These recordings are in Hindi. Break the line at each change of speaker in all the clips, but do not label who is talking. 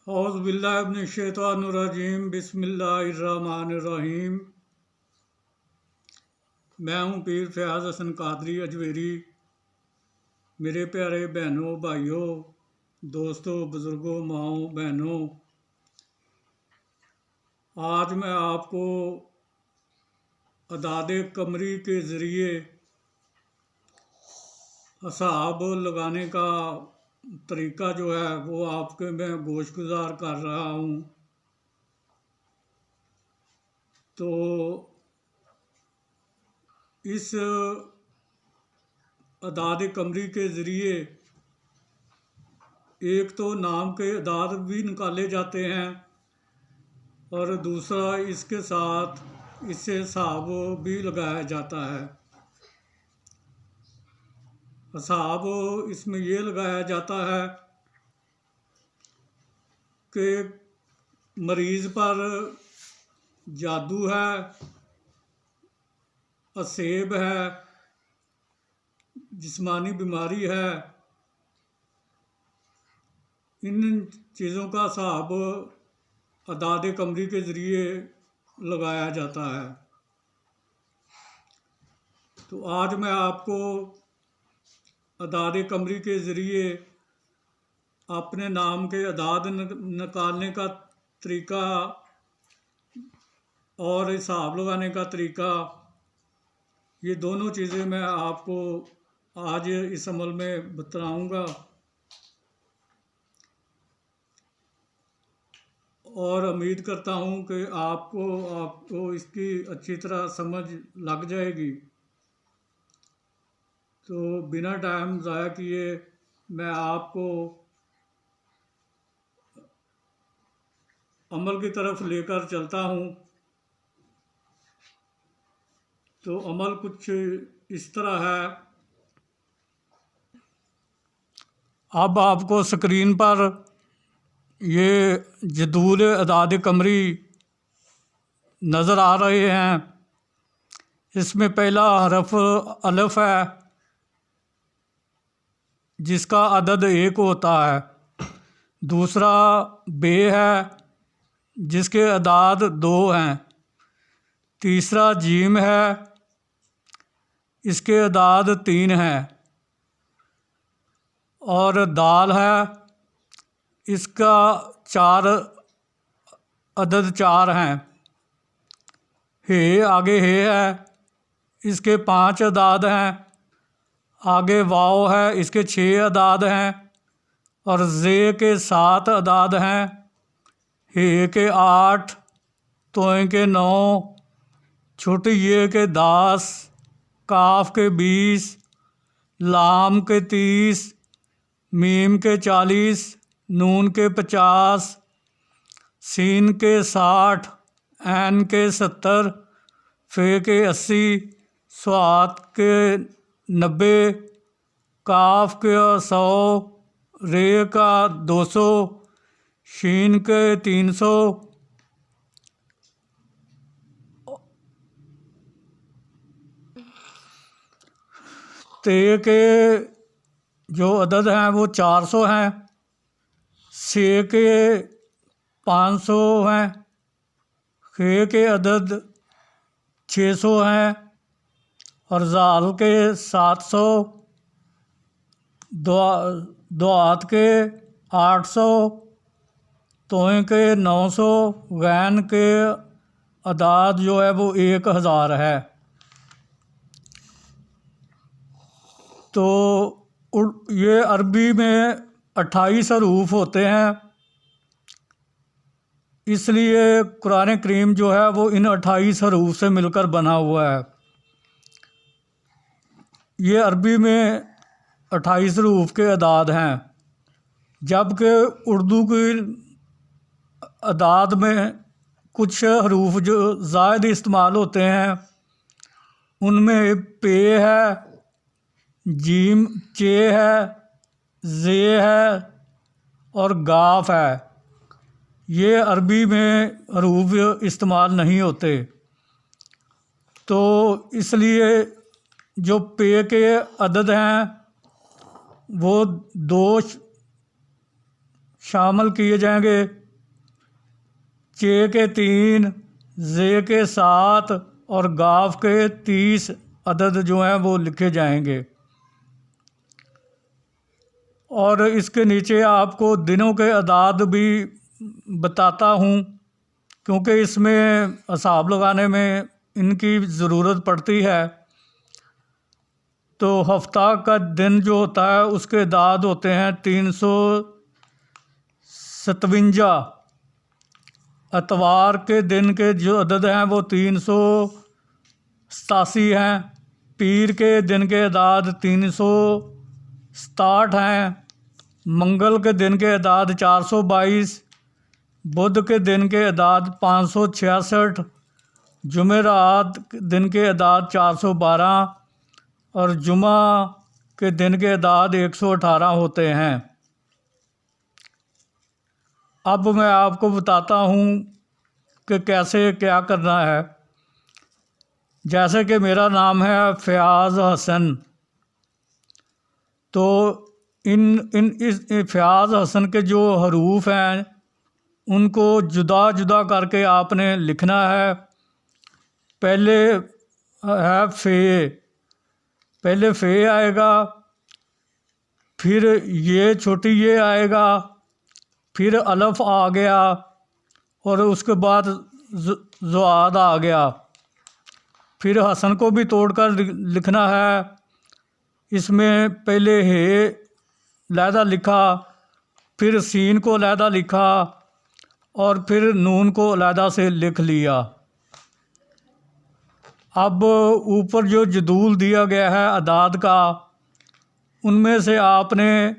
औज़ुबिल्लाहिमिनश्शैतानिर्रजीम बिस्मिल्लाहिर्रहमानिर्रहीम। मैं हूँ पीर फयाज़ हसन कादरी अजवेरी। मेरे प्यारे बहनों, भाइयों, दोस्तों, बुज़ुर्गों, माओं, बहनों, आज मैं आपको अदाद कमरी के ज़रिए हिसाब लगाने का तरीक़ा जो है वो आपके मैं गोशगुजार कर रहा हूँ। तो इस अदाद कमरी के ज़रिए एक तो नाम के अदाद भी निकाले जाते हैं और दूसरा इसके साथ इससे हिसाब भी लगाया जाता है। हिसाब इसमें ये लगाया जाता है कि मरीज़ पर जादू है, असेब है, जिस्मानी बीमारी है, इन चीज़ों का हिसाब अदाद कमरी के ज़रिए लगाया जाता है। तो आज मैं आपको अदाद कमरी के ज़रिए अपने नाम के अदाद निकालने का तरीक़ा और हिसाब लगाने का तरीक़ा, ये दोनों चीज़ें मैं आपको आज इस अमल में बताऊँगा और उम्मीद करता हूँ कि आपको इसकी अच्छी तरह समझ लग जाएगी। तो बिना टाइम ज़ाया किए मैं आपको अमल की तरफ लेकर चलता हूँ। तो अमल कुछ इस तरह है। अब आपको स्क्रीन पर ये जदूल अदाद कमरी नज़र आ रहे हैं। इसमें पहला हरफ अलिफ है जिसका अदद 1 होता है। दूसरा बे है जिसके अदाद 2 हैं। तीसरा जीम है, इसके अदाद 3 हैं। और दाल है, इसका 4 अदद 4 हैं। हे आगे हे है, इसके 5 अदाद हैं। आगे वाव है, इसके 6 अदाद हैं। और जे के 7 अदाद हैं। हे के 8, तोय के 9, छोटी ये के 10, काफ के 20, लाम के 30, मीम के 40, नून के 50, सीन के 60, ऐन के 70, फे के 80, स्वात के 90, काफ के 100, रे का 200, शीन के 300, ते के जो अदद हैं वो 400 हैं। से के 500 हैं। खे के अदद 600 हैं। और ज़ाल के 700, दुआत के 800, तोय के 900, गैन के अदाद जो है वो 1000 है। तो ये अरबी में 28 हरूफ होते हैं, इसलिए कुरान करीम जो है वो इन 28 हरूफ से मिलकर बना हुआ है। ये अरबी में 28 हरूफ के अदाद हैं, जबकि उर्दू की अदाद में कुछ हरूफ जो ज़ायद इस्तेमाल होते हैं, उनमें पे है, जीम चे है, जे है और गाफ है। ये अरबी में हरूफ इस्तेमाल नहीं होते। तो इसलिए जो पे के अदद हैं वो 2 शामिल किए जाएंगे। चे के 3, जे के 7 और गाफ के 30 अदद जो हैं वो लिखे जाएंगे। और इसके नीचे आपको दिनों के अदाद भी बताता हूँ, क्योंकि इसमें हिसाब लगाने में इनकी ज़रूरत पड़ती है। तो हफ्ता का दिन जो होता है उसके अदाद होते हैं 357। इतवार के दिन के जो अदद हैं वो 387 हैं। पीर के दिन के अदाद 367 हैं। मंगल के दिन के अदाद 422। बुध के दिन के अदाद 566। जुमेरात दिन के अदाद 412 और जुमा के दिन के अदाद 118 होते हैं। अब मैं आपको बताता हूँ कि कैसे क्या करना है। जैसे कि मेरा नाम है फ़याज़ हसन, तो इस फ़याज़ हसन के जो हरूफ हैं उनको जुदा जुदा करके आपने लिखना है। पहले है फ़े, पहले फ़े आएगा, फिर ये छोटी ये आएगा, फिर अलफ आ गया और उसके बाद ज़ुआद आ गया। फिर हसन को भी तोड़कर लिखना है। इसमें पहले हे लहदा लिखा, फिर सीन को लहदा लिखा और फिर नून को लहदा से लिख लिया। अब ऊपर जो जदूल दिया गया है अदाद का, उनमें से आपने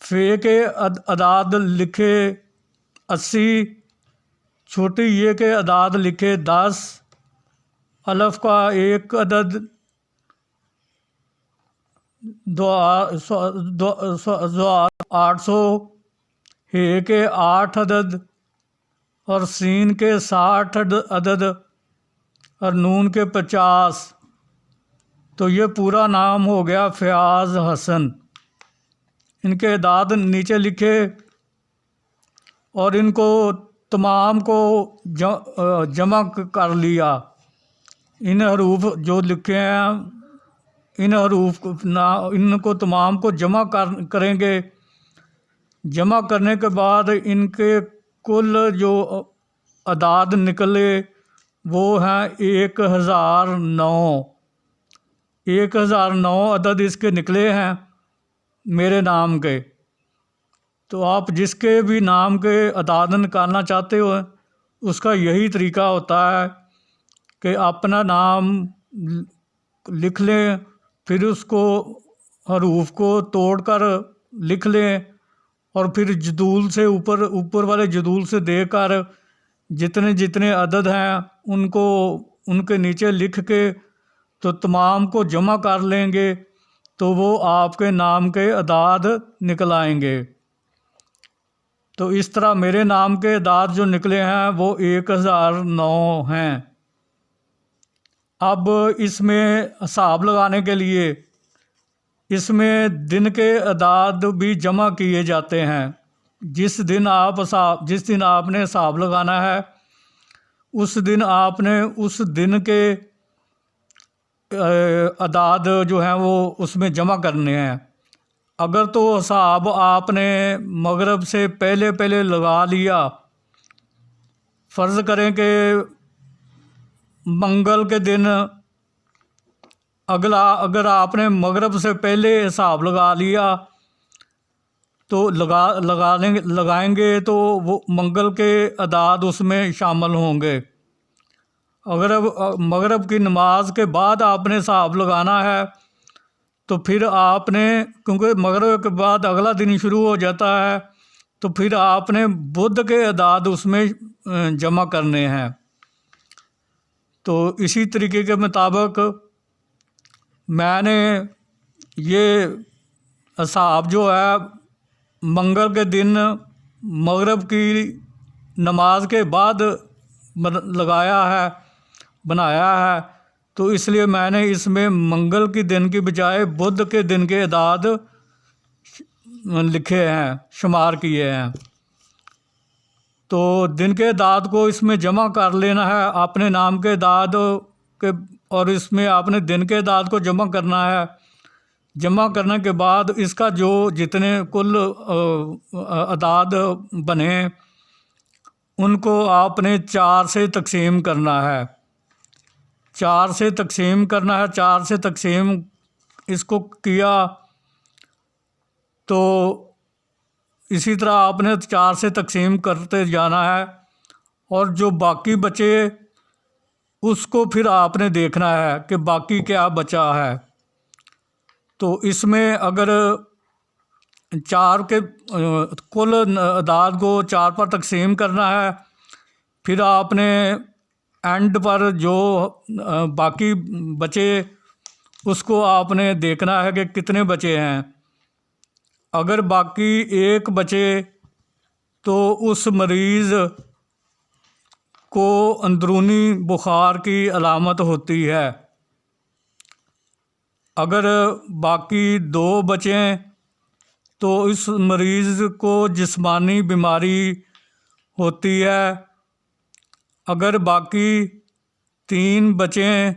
फ़े के अदाद लिखे 80, छोटी ये के अदाद लिखे 10, अलफ का एक अदद 800, हे के 8 अदद और सीन के 60 अदद और नून के 50। तो ये पूरा नाम हो गया फ़याज़ हसन। इनके अदाद नीचे लिखे और इनको तमाम को जमा कर लिया। इन हरूफ जो लिखे हैं, इन हरूफ इनको तमाम को जमा करेंगे। जमा करने के बाद इनके कुल जो अदाद निकले वो हैं 1009। 1009 अदद इसके निकले हैं मेरे नाम के। तो आप जिसके भी नाम के अदाद निकालना चाहते हो उसका यही तरीका होता है कि अपना नाम लिख लें, फिर उसको हरूफ को तोड़कर लिख लें और फिर जदूल से ऊपर वाले जदूल से देकर जितने जितने अदद हैं उनको उनके नीचे लिख के तो तमाम को जमा कर लेंगे तो वो आपके नाम के अदाद निकल आएंगे। तो इस तरह मेरे नाम के अदाद जो निकले हैं वो 1009 हैं। अब इसमें हिसाब लगाने के लिए इसमें दिन के अदाद भी जमा किए जाते हैं। जिस दिन आपने हिसाब लगाना है उस दिन आपने उस दिन के अदाद जो हैं वो उसमें जमा करने हैं। अगर तो हिसाब आपने मगरिब से पहले लगा लिया, फ़र्ज़ करें कि मंगल के दिन अगर आपने मगरिब से पहले हिसाब लगा लिया तो लगाएंगे तो वो मंगल के अदाद उसमें शामिल होंगे। अगर मगरिब की नमाज के बाद आपने हिसाब लगाना है तो फिर आपने, क्योंकि मगरिब के बाद अगला दिन शुरू हो जाता है, तो फिर आपने बुध के अदाद उसमें जमा करने हैं। तो इसी तरीके के मुताबिक मैंने ये हिसाब जो है मंगल के दिन मगरिब की नमाज के बाद बनाया है। तो इसलिए मैंने इसमें मंगल के दिन की बजाय बुध के दिन के अदाद लिखे हैं, शुमार किए हैं। तो दिन के दाद को इसमें जमा कर लेना है अपने नाम के दाद के, और इसमें आपने दिन के दाद को जमा करना है। जमा करने के बाद इसका जो जितने कुल अदाद बने उनको आपने 4 से तकसीम करना है। 4 से तकसीम करना है। 4 से तकसीम इसको किया तो इसी तरह आपने 4 से तकसीम करते जाना है, और जो बाकी बचे उसको फिर आपने देखना है कि बाकी क्या बचा है। तो इसमें अगर 4 के कुल अदाद को 4 पर तकसीम करना है, फिर आपने एंड पर जो बाकी बचे उसको आपने देखना है कि कितने बचे हैं। अगर बाकी 1 बचे तो उस मरीज़ को अंदरूनी बुखार की अलामत होती है। अगर बाकी 2 बचें तो इस मरीज़ को जिस्मानी बीमारी होती है। अगर बाकी 3 बचें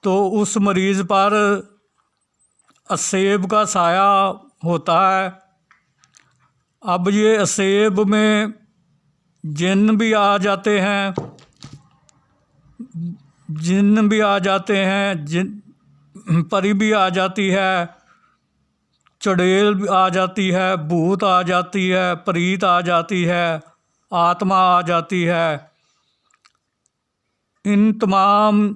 तो उस मरीज़ पर असेब का साया होता है। अब ये असेब में जिन भी आ जाते हैं, परी भी आ जाती है, चुड़ैल भी आ जाती है, भूत आ जाती है, प्रीत आ जाती है, आत्मा आ जाती है। इन तमाम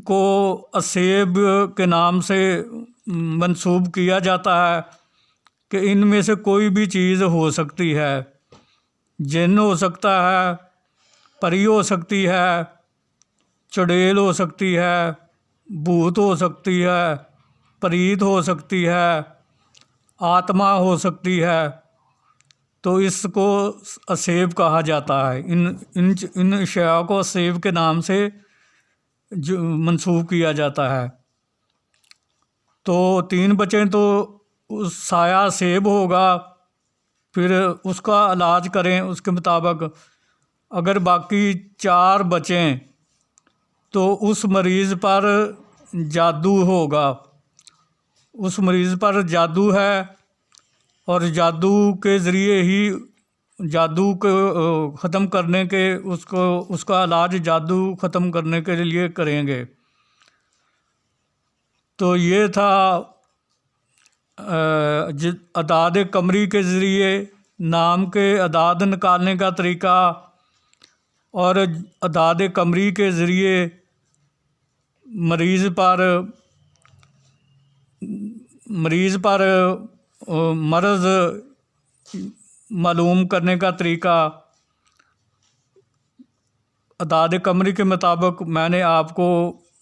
को असेब के नाम से मंसूब किया जाता है कि इनमें से कोई भी चीज़ हो सकती है। जिन्न हो सकता है, परी हो सकती है, चुड़ैल हो सकती है, भूत हो सकती है, प्रीत हो सकती है, आत्मा हो सकती है। तो इसको असेब कहा जाता है। इन अशिया को असेब के नाम से जो मंसूब किया जाता है। तो 3 बचें तो उस साया सेब होगा, फिर उसका इलाज करें उसके मुताबिक। अगर बाकी 4 बचें तो उस मरीज़ पर जादू होगा। उस मरीज़ पर जादू है, और जादू के ज़रिए ही जादू को ख़त्म करने के उसका इलाज जादू ख़त्म करने के लिए करेंगे। तो ये था अदाद कमरी के ज़रिए नाम के अदाद निकालने का तरीक़ा, और अदाद कमरी के ज़रिए मरीज़ पर मर्ज़ मालूम करने का तरीक़ा। अदाद कमरी के मुताबिक मैंने आपको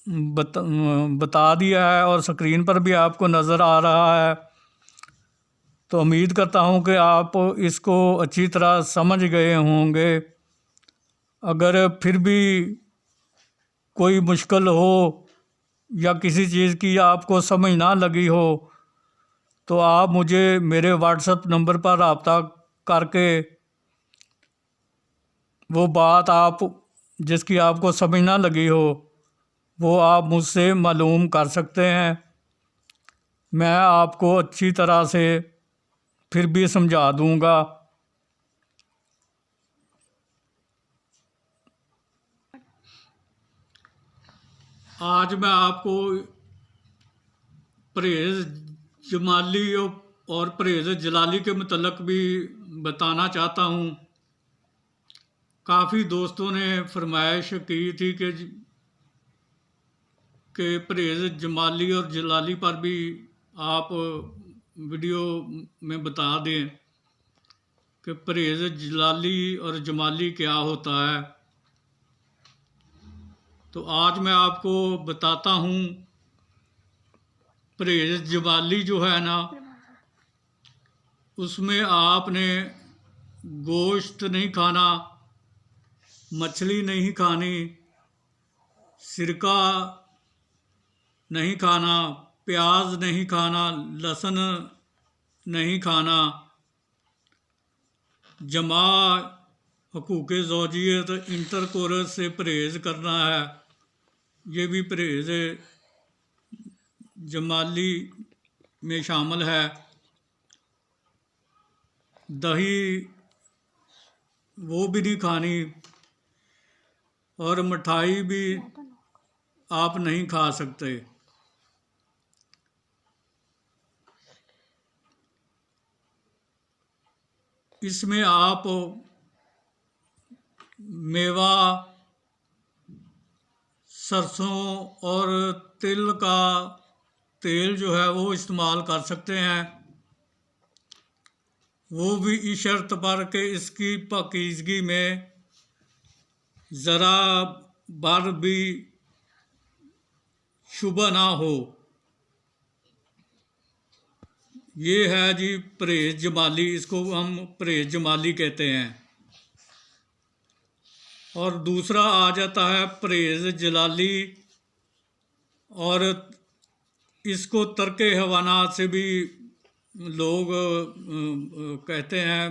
बता दिया है, और स्क्रीन पर भी आपको नज़र आ रहा है। तो उम्मीद करता हूँ कि आप इसको अच्छी तरह समझ गए होंगे। अगर फिर भी कोई मुश्किल हो या किसी चीज़ की आपको समझ ना लगी हो तो आप मुझे मेरे व्हाट्सएप नंबर पर रब्ता करके वो बात आप जिसकी आपको समझ ना लगी हो वो आप मुझसे मालूम कर सकते हैं। मैं आपको अच्छी तरह से फिर भी समझा दूंगा। आज मैं आपको परहेज़ जमाली और परहेज़ जलाली के मतलब भी बताना चाहता हूँ। काफ़ी दोस्तों ने फरमाइश की थी कि परहेज़ जमाली और जलाली पर भी आप वीडियो में बता दें कि परहेज़ जलाली और जमाली क्या होता है। तो आज मैं आपको बताता हूँ। परहेज़ जमाली जो है ना, उसमें आपने गोश्त नहीं खाना, मछली नहीं खानी, सिरका नहीं खाना, प्याज नहीं खाना, लहसुन नहीं खाना, जमा हकूक़ ज़ौजियत इंटरकोरस से परहेज़ करना है, ये भी परहेज़ जमाली में शामिल है। दही वो भी नहीं खानी, और मिठाई भी आप नहीं खा सकते। इसमें आप मेवा, सरसों और तिल का तेल जो है वो इस्तेमाल कर सकते हैं, वो भी इस शर्त पर कि इसकी पाकीज़गी में ज़रा भर भी शुबह ना हो। ये है जी परहेज़ जमाली, इसको हम परहेज़ जमाली कहते हैं। और दूसरा आ जाता है परहेज़ जलाली, और इसको तर्के हवानात से भी लोग कहते हैं,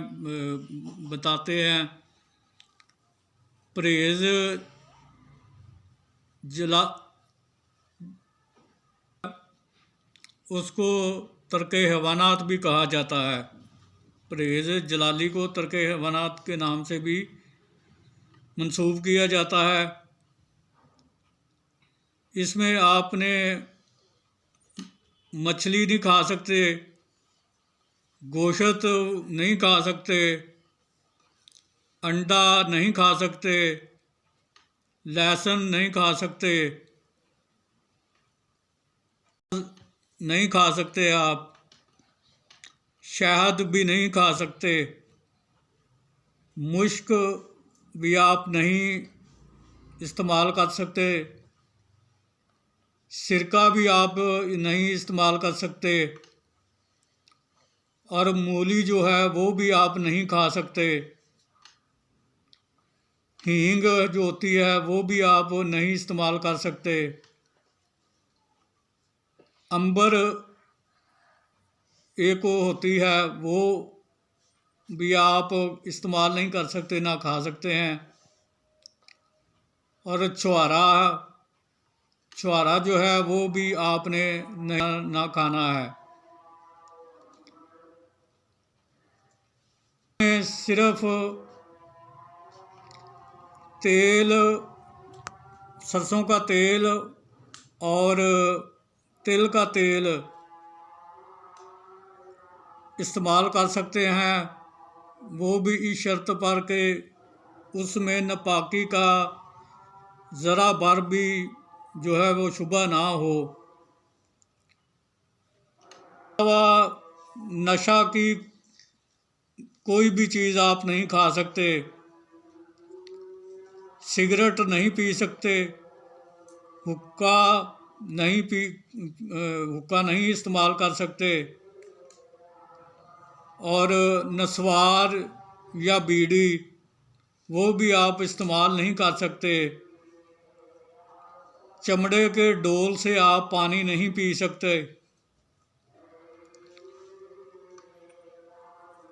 बताते हैं। परहेज़ जला उसको तर्के हवानात भी कहा जाता है। परहेज़ जलाली को तर्के हवानात के नाम से भी मंसूब किया जाता है। इसमें आपने मछली नहीं खा सकते, गोश्त नहीं खा सकते, अंडा नहीं खा सकते, लहसुन नहीं खा सकते, नहीं खा सकते आप, शहद भी नहीं खा सकते, मुश्क भी आप नहीं इस्तेमाल कर सकते, सिरका भी आप नहीं इस्तेमाल कर सकते, और मूली जो है वो भी आप नहीं खा सकते। हींग जो होती है वो भी आप नहीं इस्तेमाल कर सकते। अंबर एक होती है वो भी आप इस्तेमाल नहीं कर सकते, ना खा सकते हैं। और छुहारा जो है वो भी आपने ना खाना है। सिर्फ तेल, सरसों का तेल और तिल का तेल इस्तेमाल कर सकते हैं, वो भी इस शर्त पर कि उसमें नापाकी का ज़रा भर भी जो है वो शुबह ना हो। नशा की कोई भी चीज़ आप नहीं खा सकते, सिगरेट नहीं पी सकते, हुक्का नहीं इस्तेमाल कर सकते, और नस्वार या बीड़ी वो भी आप इस्तेमाल नहीं कर सकते। चमड़े के डोल से आप पानी नहीं पी सकते।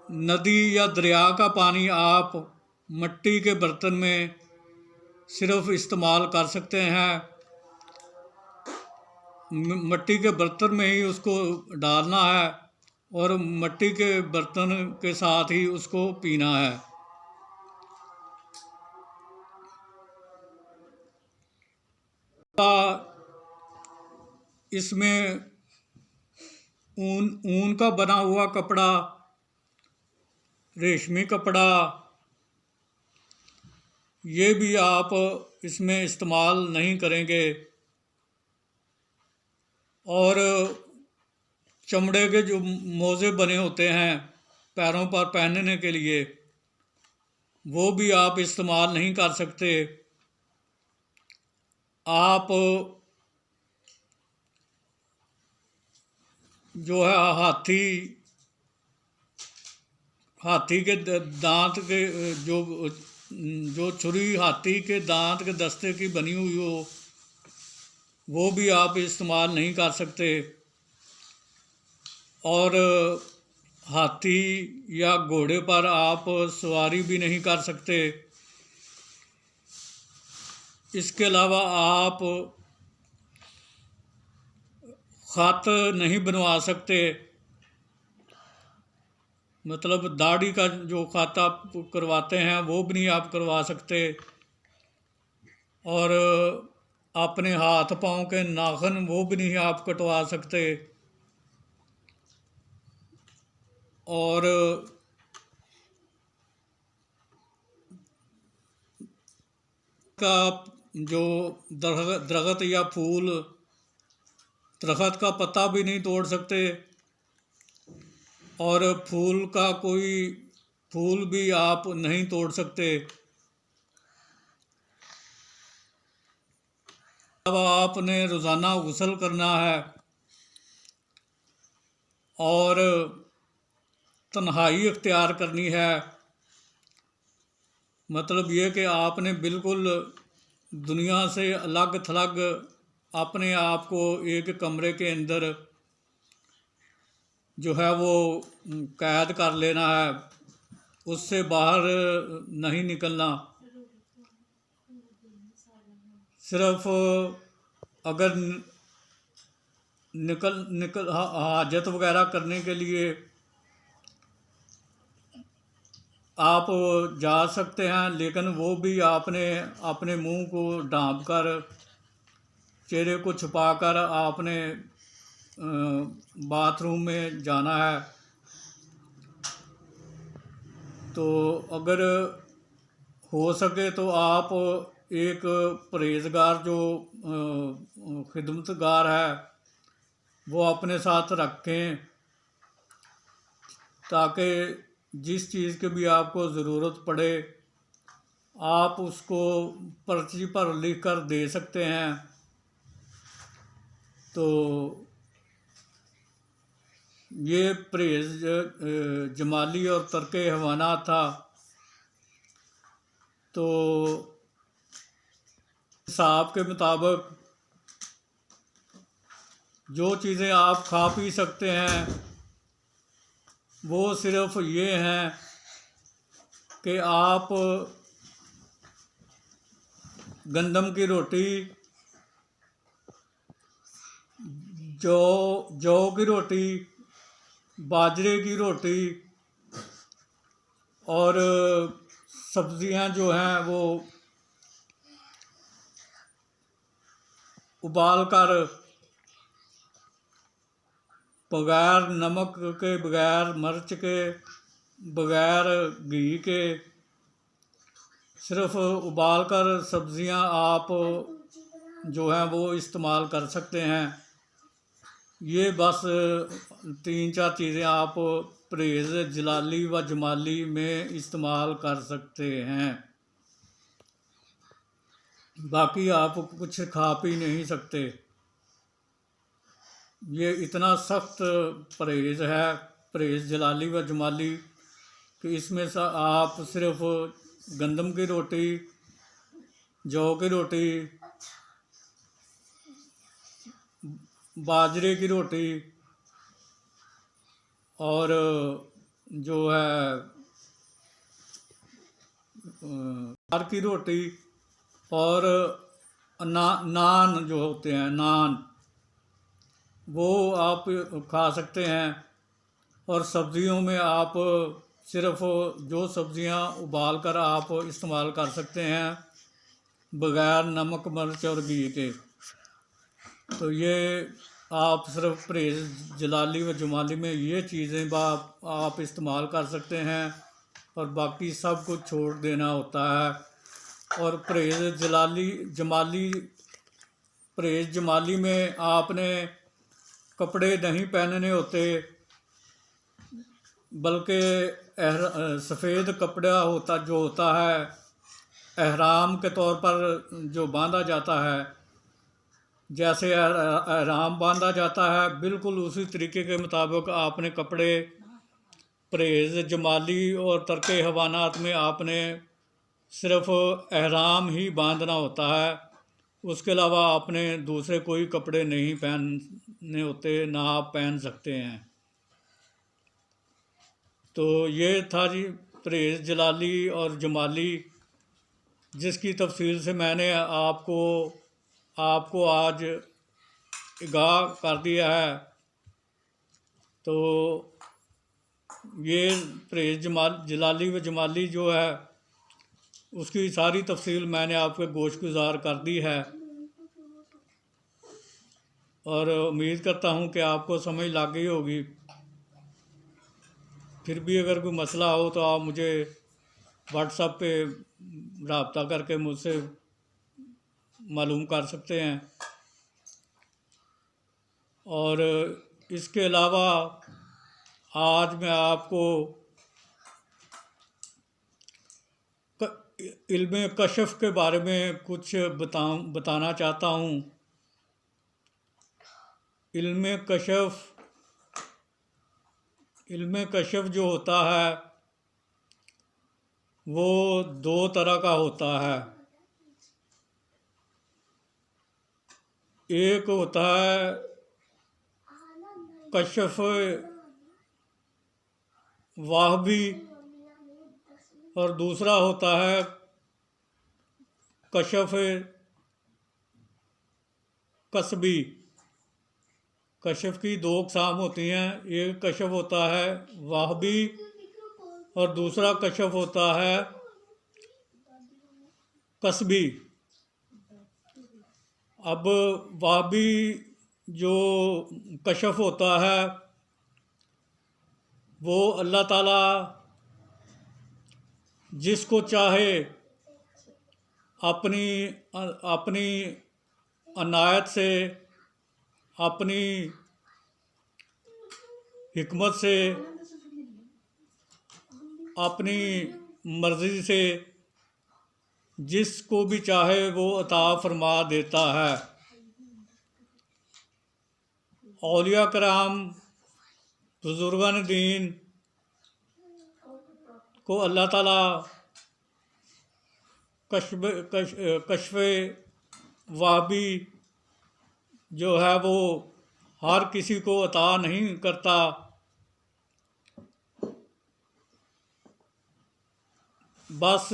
नदी या दरिया का पानी आप मिट्टी के बर्तन में सिर्फ इस्तेमाल कर सकते हैं। मिट्टी के बर्तन में ही उसको डालना है और मिट्टी के बर्तन के साथ ही उसको पीना है। इसमें ऊन का बना हुआ कपड़ा, रेशमी कपड़ा, ये भी आप इसमें इस्तेमाल नहीं करेंगे। और चमड़े के जो मोज़े बने होते हैं पैरों पर पहनने के लिए, वो भी आप इस्तेमाल नहीं कर सकते। आप जो है हाथी के दांत के जो छुरी हाथी के दांत के दस्ते की बनी हुई हो, वो भी आप इस्तेमाल नहीं कर सकते। और हाथी या घोड़े पर आप सवारी भी नहीं कर सकते। इसके अलावा आप खत नहीं बनवा सकते, मतलब दाढ़ी का जो खत आप करवाते हैं वो भी नहीं आप करवा सकते। और अपने हाथ पाँव के नाखून वो भी नहीं आप कटवा सकते। और का जो दरख्त या फूल, दरख्त का पत्ता भी नहीं तोड़ सकते। और फूल का कोई फूल भी आप नहीं तोड़ सकते। अब आपने रोज़ाना गुस्ल करना है और तन्हाई इख्तियार करनी है। मतलब ये कि आपने बिल्कुल दुनिया से अलग थलग अपने आप को एक कमरे के अंदर जो है वो कैद कर लेना है, उससे बाहर नहीं निकलना। सिर्फ अगर निकल हाजत वगैरह करने के लिए आप जा सकते हैं, लेकिन वो भी आपने अपने मुंह को ढाँप कर, चेहरे को छुपा कर आपने बाथरूम में जाना है। तो अगर हो सके तो आप एक परहेजगार जो खिदमतगार है वो अपने साथ रखें, ताकि जिस चीज़ की भी आपको ज़रूरत पड़े आप उसको पर्ची पर लिख कर दे सकते हैं। तो ये परहेज जमाली और तर्क हैवानात था। तो हिसाब के मुताबिक जो चीज़ें आप खा पी सकते हैं वो सिर्फ ये हैं कि आप गंदम की रोटी, जौ की रोटी, बाजरे की रोटी और सब्जियां जो हैं वो उबाल कर बगैर नमक के, बगैर मिर्च के, बगैर घी के, सिर्फ उबाल कर सब्जियां आप जो हैं वो इस्तेमाल कर सकते हैं। ये बस 3-4 चीज़ें आप परहेज़ जलाली व जमाली में इस्तेमाल कर सकते हैं। बाकी आप कुछ खा पी नहीं सकते। ये इतना सख्त परहेज़ है, परहेज़ जलाली व जमाली, कि इसमें से आप सिर्फ गंदम की रोटी, जौ की रोटी, बाजरे की रोटी और जो है दाल की रोटी और नान जो होते हैं, नान, वो आप खा सकते हैं। और सब्जियों में आप सिर्फ जो सब्जियां उबाल कर आप इस्तेमाल कर सकते हैं बग़ैर नमक मिर्च और घी के। तो ये आप सिर्फ परहेज़ जलाली व जमाली में ये चीज़ें आप इस्तेमाल कर सकते हैं और बाकी सब कुछ छोड़ देना होता है। और परहेज़ जमाली में आपने कपड़े नहीं पहनने होते, बल्कि सफ़ेद कपड़ा जो होता है एहराम के तौर पर जो बांधा जाता है, जैसे एहराम बांधा जाता है बिल्कुल उसी तरीके के मुताबिक आपने कपड़े परहेज़ जमाली और तर्क हैवानात में आपने सिर्फ एहराम ही बांधना होता है। उसके अलावा आपने दूसरे कोई कपड़े नहीं पहनने होते, ना आप पहन सकते हैं। तो ये था जी परहेज़ जलाली और जमाली, जिसकी तफसील से मैंने आपको आज आगाह कर दिया है। तो ये परहेज़ जलाली व जमाली जो है उसकी सारी तफसील मैंने आपके गोशगुजार कर दी है, और उम्मीद करता हूँ कि आपको समझ लग गई होगी। फिर भी अगर कोई मसला हो तो आप मुझे व्हाट्सएप पे रब्ता करके मुझसे मालूम कर सकते हैं। और इसके अलावा आज मैं आपको इल्म कशफ के बारे में कुछ बताना चाहता हूँ। इल्म कशफ जो होता है वो दो तरह का होता है। एक होता है कशफ वाहबी और दूसरा होता है कशफ कसबी। कशफ की दो अक़साम होती हैं, एक कशफ होता है वाहबी और दूसरा कशफ होता है कसबी। अब वाहबी जो कशफ होता है वो अल्लाह ताला जिसको चाहे अपनी अनायत से, अपनी हिकमत से, अपनी मर्ज़ी से जिसको भी चाहे वो अता फरमा देता है। औलिया कराम बुज़ुर्गान दीन को अल्लाह ताला कशफ वाहबी जो है वो हर किसी को अता नहीं करता। बस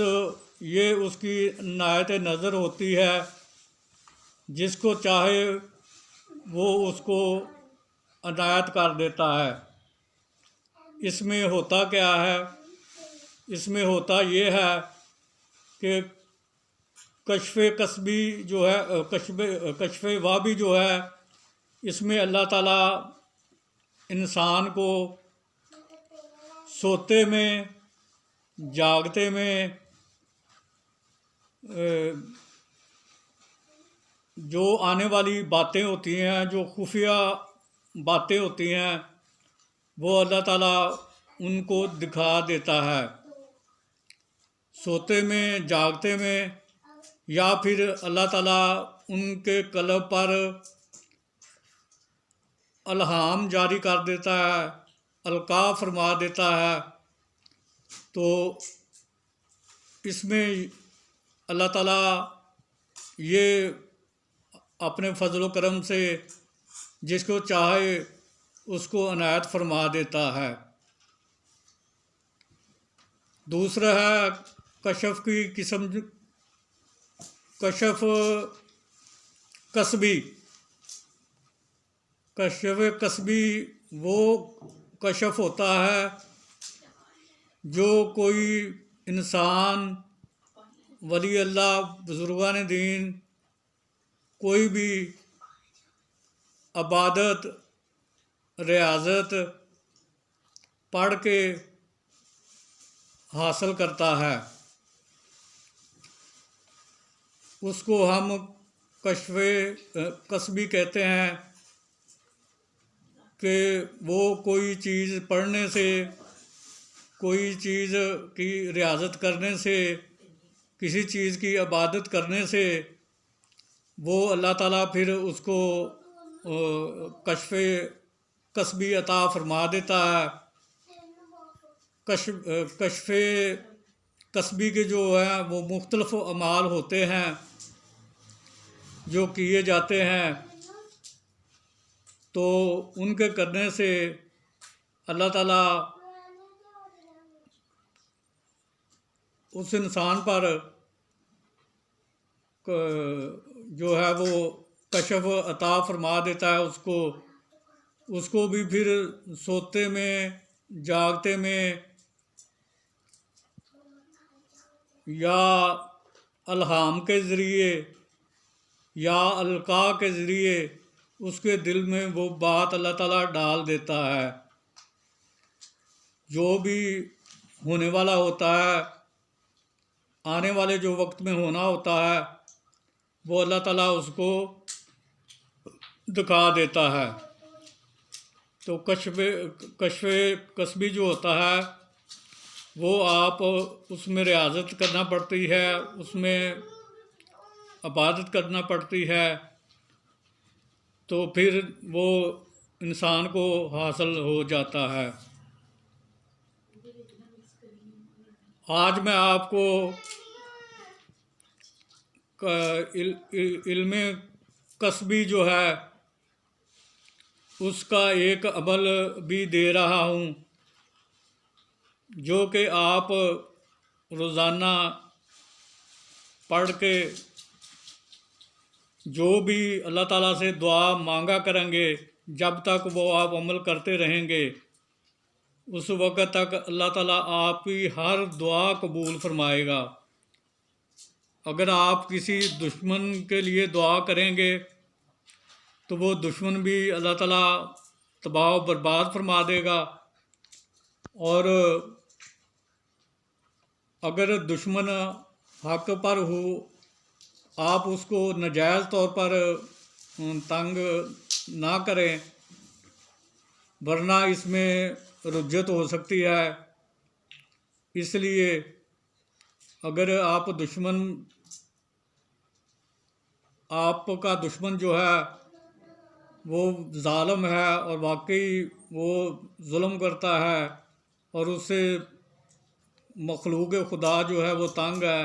ये उसकी इनायत नज़र होती है, जिसको चाहे वो उसको इनायत कर देता है। इसमें होता क्या है? इसमें होता ये है कि कशफ कसबी जो है, कशफ वाहबी जो है, इसमें अल्लाह ताला इंसान को सोते में, जागते में जो आने वाली बातें होती हैं, जो खुफिया बातें होती हैं, वो अल्लाह ताला उनको दिखा देता है। सोते में, जागते में, या फिर अल्लाह ताला उनके कल्ब पर अल्हाम जारी कर देता है, अलका फरमा देता है। तो इसमें अल्लाह ताला ये अपने फजल करम से जिसको चाहे उसको इनायत फरमा देता है। दूसरा है कशफ की किस्म, कशफ कसबी। कशफ कसबी वो कशफ होता है जो कोई इंसान, वली अल्लाह, बुजुर्गान दीन कोई भी इबादत, रियाजत पढ़ के हासिल करता है, उसको हम कशफ कसबी कहते हैं। कि वो कोई चीज़ पढ़ने से, कोई चीज़ की रियाजत करने से, किसी चीज़ की इबादत करने से वो अल्लाह ताला फिर उसको कशफ कसबी अता फरमा देता है। कशफ कसबी के जो है वो मुख्तलिफ अमाल होते हैं जो किए जाते हैं, तो उनके करने से अल्लाह ताला उस इंसान पर जो है वो कशफ अता फरमा देता है उसको। उसको भी फिर सोते में, जागते में या अल्हाम के ज़रिए या अलका के ज़रिए उसके दिल में वो बात अल्लाह ताला डाल देता है। जो भी होने वाला होता है, आने वाले जो वक्त में होना होता है, वो अल्लाह ताला उसको दिखा देता है। तो कश्फ कसबी जो होता है वो आप उसमें रियाजत करना पड़ती है, उसमें इबादत करना पड़ती है, तो फिर वो इंसान को हासिल हो जाता है। आज मैं आपको इल्म कसबी जो है उसका एक अमल भी दे रहा हूँ, जो कि आप रोज़ाना पढ़ के जो भी अल्लाह ताला से दुआ मांगा करेंगे, जब तक वो आप अमल करते रहेंगे उस वक़्त तक अल्लाह ताला आपकी हर दुआ कबूल फरमाएगा। अगर आप किसी दुश्मन के लिए दुआ करेंगे तो वो दुश्मन भी अल्लाह ताला तबाह बर्बाद फरमा देगा। और अगर दुश्मन हक पर हो, आप उसको नाजायज़ तौर पर तंग ना करें, वरना इसमें रुज्जत हो सकती है। इसलिए अगर आपका दुश्मन जो है वो ज़ालिम है और वाकई वो जुल्म करता है और उससे मखलूक खुदा जो है वो तंग है,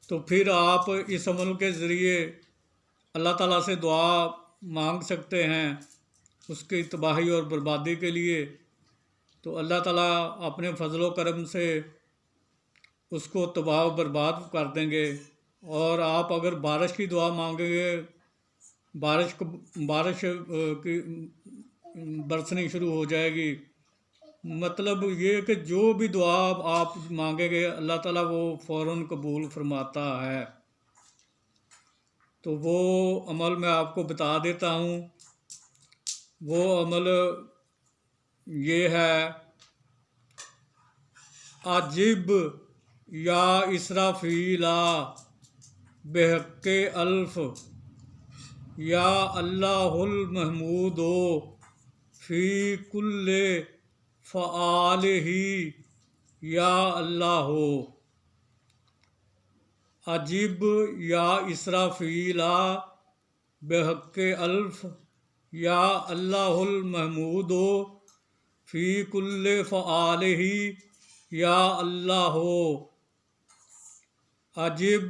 तो फिर आप इस अमल के ज़रिए अल्लाह ताला से दुआ मांग सकते हैं उसकी तबाही और बर्बादी के लिए। तो अल्लाह ताला अपने फजल करम से उसको तबाह बर्बाद कर देंगे। और आप अगर बारिश की दुआ मांगेंगे, बारिश की बरसनी शुरू हो जाएगी। मतलब ये कि जो भी दुआ आप मांगेंगे अल्लाह ताला वो फ़ौरन कबूल फरमाता है। तो वो अमल मैं आपको बता देता हूँ। वो अमल ये है, अजिब या इसराफीला बेहक़्क़े अल्फ़ या अल्लाहुल महमूदो फ़ी कुल्ले फ़आलिही या अल्लाहो। अजिब या इसराफीला बेहक़्क़े अल्फ़ या अल्लाहुल महमूदो फ़ी कुल्ले फ़आलिही या अल्लाहो। अजिब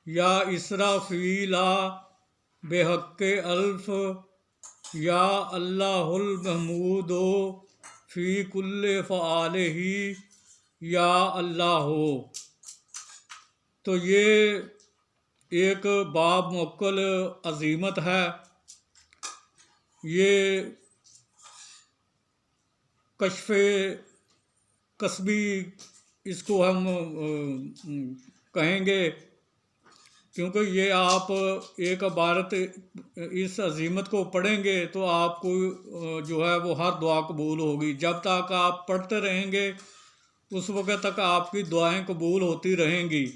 या इसराफीला बेहक़्क़े अल्फ़ या अल्लाहुल महमूदो फ़ी कुल्ले फ़आलिही या अल्लाहो। तो ये एक बाब मुअक्कल अज़ीमत है। ये कश्फ कसबी इसको हम कहेंगे, क्योंकि ये आप एक इबारत इस अज़ीमत को पढ़ेंगे तो आपको जो है वो हर दुआ कबूल होगी। जब तक आप पढ़ते रहेंगे उस वक़्त तक आपकी दुआएं कबूल होती रहेंगी।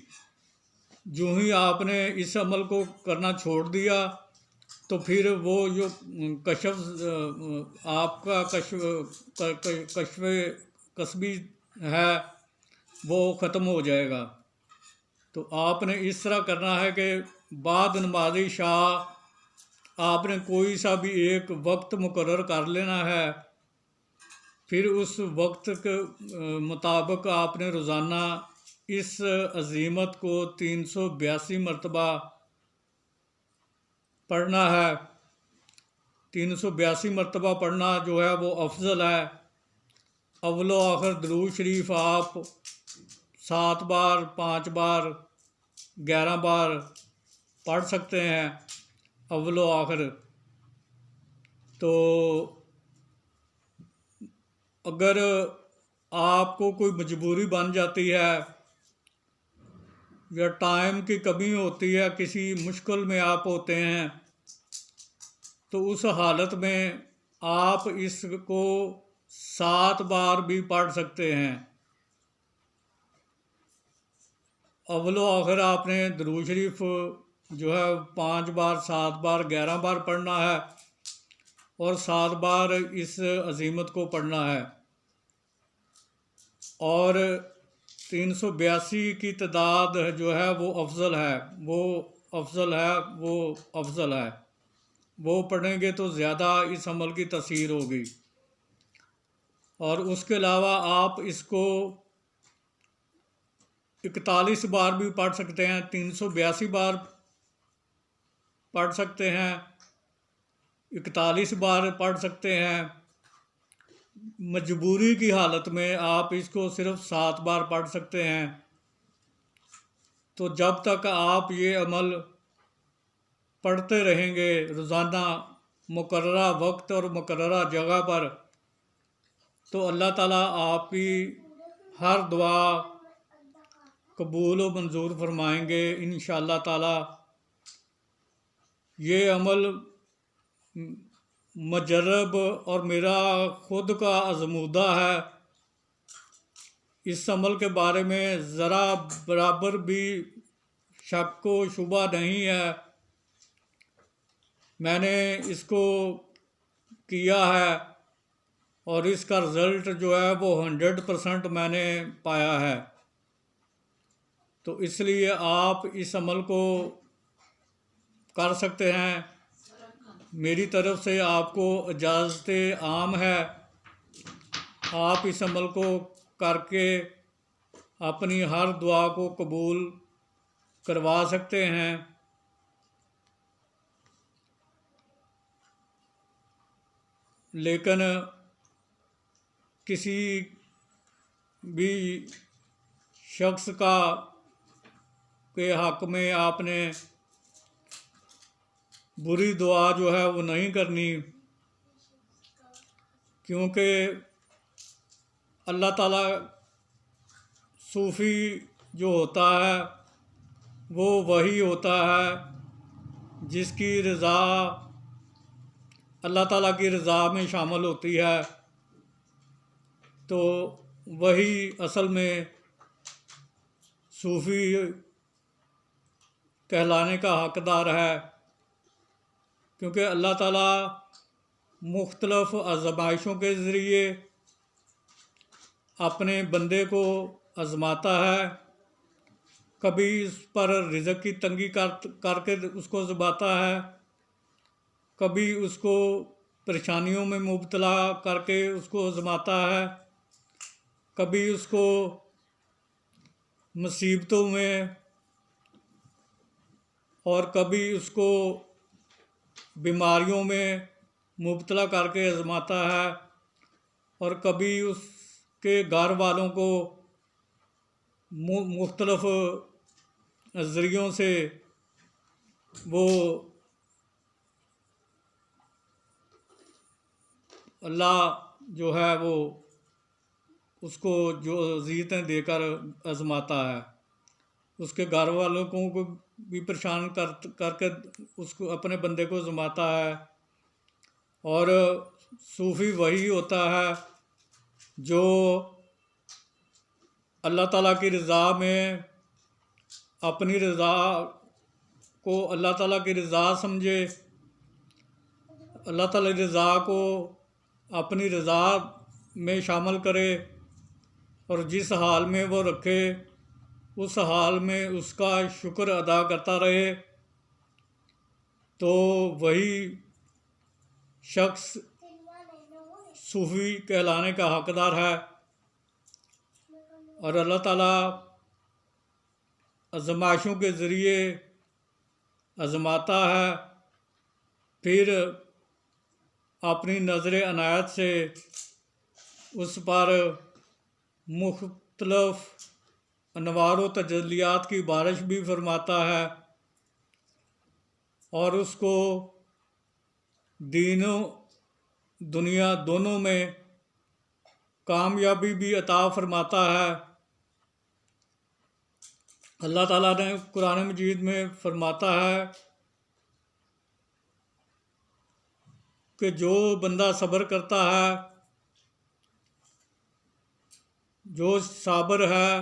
जो ही आपने इस अमल को करना छोड़ दिया तो फिर वो जो आपका कश्फ कसबी है वो ख़त्म हो जाएगा। तो आपने इस तरह करना है कि बाद नमाज़ी शाह आपने कोई सा भी एक वक्त मुकर्रर कर लेना है। फिर उस वक्त के मुताबिक आपने रोज़ाना इस अज़ीमत को 382 मरतबा पढ़ना है। 382 मरतबा पढ़ना जो है वो अफजल है। अव्वलो आखिर दरूद शरीफ आप 7 बार, 5 बार, 11 बार पढ़ सकते हैं अव्वल व आखिर। तो अगर आपको कोई मजबूरी बन जाती है या टाइम की कमी होती है, किसी मुश्किल में आप होते हैं, तो उस हालत में आप इसको 7 बार भी पढ़ सकते हैं। अव्वल व आखिर आपने दुरूद शरीफ जो है 5 बार, 7 बार, 11 बार पढ़ना है और 7 बार इस अजीमत को पढ़ना है। और 382 की तादाद जो है वो अफजल है, वो अफजल है, वो अफजल है। वो पढ़ेंगे तो ज़्यादा इस अमल की तसीर होगी। और उसके अलावा आप इसको 41 बार भी पढ़ सकते हैं, 382 बार पढ़ सकते हैं, 41 बार पढ़ सकते हैं। मजबूरी की हालत में आप इसको सिर्फ 7 बार पढ़ सकते हैं। तो जब तक आप ये अमल पढ़ते रहेंगे रोज़ाना मुकर्ररा वक्त और मुकर्ररा जगह पर, तो अल्लाह ताला आपकी हर दुआ कबूल व मंजूर फरमाएंगे इंशाअल्लाह ताला। ये अमल मजरब और मेरा ख़ुद का आजमूदा है। इस अमल के बारे में ज़रा बराबर भी शक व शुबा नहीं है। मैंने इसको किया है और इसका रिज़ल्ट जो है वो 100% मैंने पाया है। तो इसलिए आप इस अमल को कर सकते हैं। मेरी तरफ से आपको इजाज़त आम है। आप इस अमल को करके अपनी हर दुआ को कबूल करवा सकते हैं। लेकिन किसी भी शख्स का के हक़ में आपने बुरी दुआ जो है वो नहीं करनी, क्योंकि अल्लाह ताला सूफ़ी जो होता है वो वही होता है जिसकी रज़ा अल्लाह ताला की रज़ा में शामिल होती है। तो वही असल में सूफ़ी कहलाने का हक़दार है, क्योंकि अल्लाह ताला मुख्तलिफ़ आज़माइशों के ज़रिए अपने बंदे को आज़माता है। कभी इस पर रिज़्क़ की तंगी करके उसको आज़माता है, कभी उसको परेशानियों में मुब्तला करके उसको आज़माता है, कभी उसको मुसीबतों में और कभी उसको बीमारियों में मुब्तला करके आज़माता है, और कभी उसके घर वालों को मुख्तलिफ़ ज़रियों से वो अल्लाह जो है वो उसको जो अज़ियतें देकर आज़माता है। उसके घर वालों को भी परेशान करके उसको अपने बंदे को आज़माता है। और सूफ़ी वही होता है जो अल्लाह ताला की रज़ा में अपनी रज़ा को अल्लाह ताला की रज़ा समझे, अल्लाह ताला की रज़ा को अपनी रज़ा में शामिल करे और जिस हाल में वो रखे उस हाल में उसका शुक्र अदा करता रहे। तो वही शख्स सूफ़ी कहलाने का हक़दार है। और अल्लाह ताला आज़माइशों के ज़रिए आज़माता है, फिर अपनी नज़र अनायत से उस पर मुख्तलिफ़ अनवार व तजल्लियात की बारिश भी फरमाता है और उसको दीनों दुनिया दोनों में कामयाबी भी अता फरमाता है। अल्लाह ताला ने कुरान मजीद में फरमाता है कि जो बंदा सब्र करता है, जो साबर है,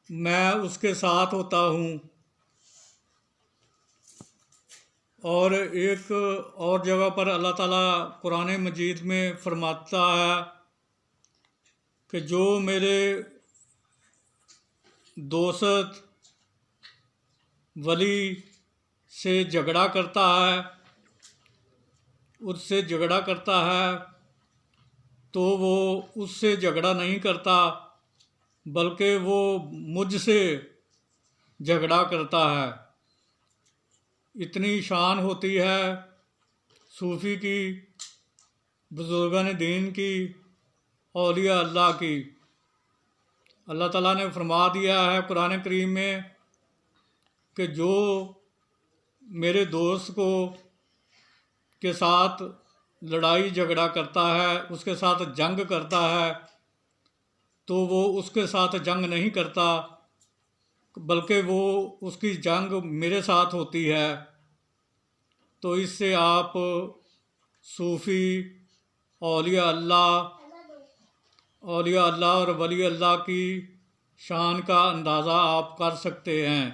मैं उसके साथ होता हूँ। और एक और जगह पर अल्लाह ताला कुरान मजीद में फरमाता है कि जो मेरे दोस्त वली से झगड़ा करता है, उससे झगड़ा करता है, तो वो उससे झगड़ा नहीं करता बल्कि वो मुझसे झगड़ा करता है। इतनी शान होती है सूफ़ी की, बुज़ुर्गान दीन की, औलिया अल्लाह की। अल्लाह ताला ने फरमा दिया है कुरान करीम में कि जो मेरे दोस्त को के साथ लड़ाई झगड़ा करता है, उसके साथ जंग करता है, तो वो उसके साथ जंग नहीं करता बल्कि वो उसकी जंग मेरे साथ होती है। तो इससे आप सूफ़ी, औलिया अल्लाह और वली अल्लाह की शान का अंदाज़ा आप कर सकते हैं।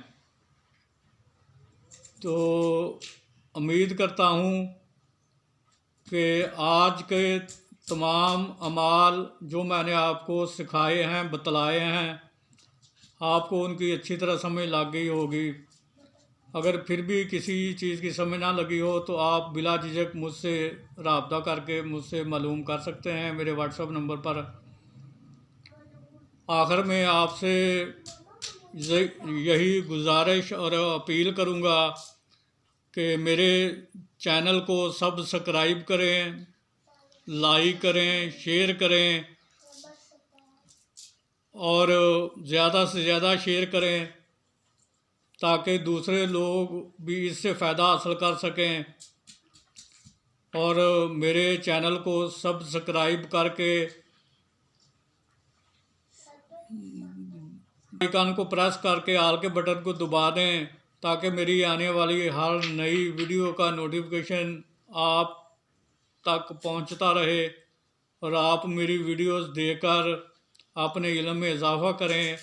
तो उम्मीद करता हूँ कि आज के तमाम अमाल जो मैंने आपको सिखाए हैं, बतलाए हैं, आपको उनकी अच्छी तरह समझ लग गई होगी। अगर फिर भी किसी चीज़ की समझ ना लगी हो तो आप बिला झिझक मुझसे राब्ता करके मुझसे मालूम कर सकते हैं मेरे व्हाट्सएप नंबर पर। आखिर में आपसे यही गुजारिश और अपील करूँगा कि मेरे चैनल को सब्सक्राइब करें, लाइक करें, शेयर करें और ज़्यादा से ज़्यादा शेयर करें ताकि दूसरे लोग भी इससे फ़ायदा हासिल कर सकें। और मेरे चैनल को सब्सक्राइब करके आइकन को प्रेस करके ऑल के बटन को दबा दें ताकि मेरी आने वाली हर नई वीडियो का नोटिफिकेशन आप तक पहुंचता रहे और आप मेरी वीडियोस देखकर अपने इल्म में इजाफ़ा करें,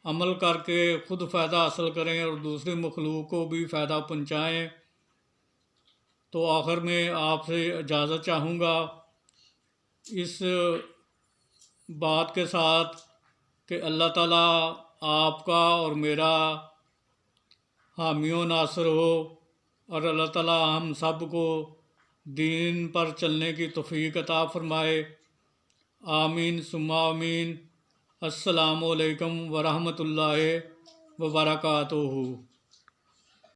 अमल करके ख़ुद फ़ायदा हासिल करें और दूसरी मखलूक को भी फ़ायदा पहुंचाएं। तो आखिर में आपसे इजाज़त चाहूँगा इस बात के साथ कि अल्लाह ताला आपका और मेरा हामी व नासिर हो और अल्लाह ताला हम सब को दीन पर चलने की तौफीक अता फ़रमाए। आमीन सुम्मा आमीन। अस्सलामु अलैकुम व रहमतुल्लाहि व बरकातुहू।